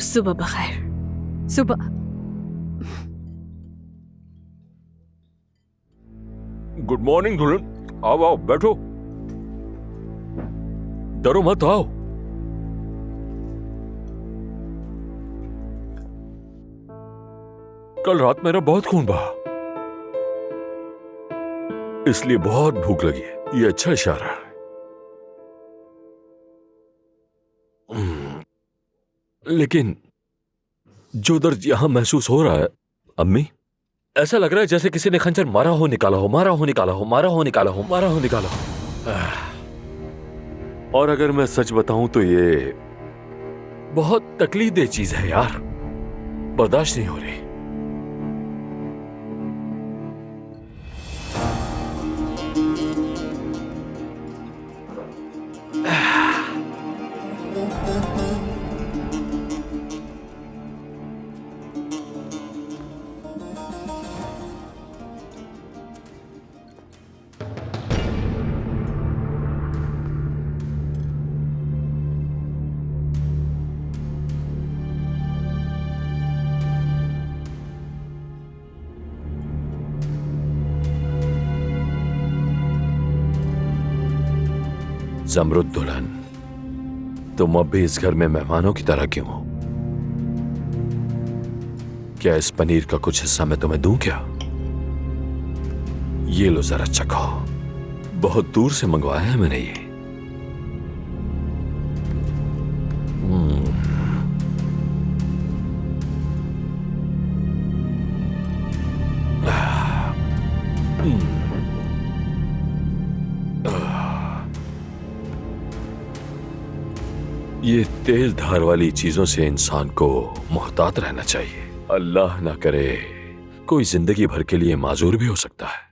सुबह बखैर। सुबह। Good morning दुल्हन। आओ आओ बैठो, डरो मत, आओ। कल रात मेरा बहुत खून बहा, इसलिए बहुत भूख लगी है। ये अच्छा इशारा है। लेकिन जो दर्द यहां महसूस हो रहा है अम्मी, ऐसा लग रहा है जैसे किसी ने खंजर मारा हो निकाला हो, मारा हो निकाला हो, मारा हो निकाला हो, मारा हो निकाला हो। और अगर मैं सच बताऊं तो ये बहुत तकलीफदेह चीज है यार, बर्दाश्त नहीं हो रही। ज़मरुद दुल्हन, तुम अब भी इस घर में मेहमानों की तरह क्यों हो? क्या इस पनीर का कुछ हिस्सा मैं तुम्हें दूं क्या? ये लो जरा चखो, बहुत दूर से मंगवाया है मैंने ये। ये तेल धार वाली चीजों से इंसान को मोहतात रहना चाहिए। अल्लाह ना करे कोई जिंदगी भर के लिए माजूर भी हो सकता है।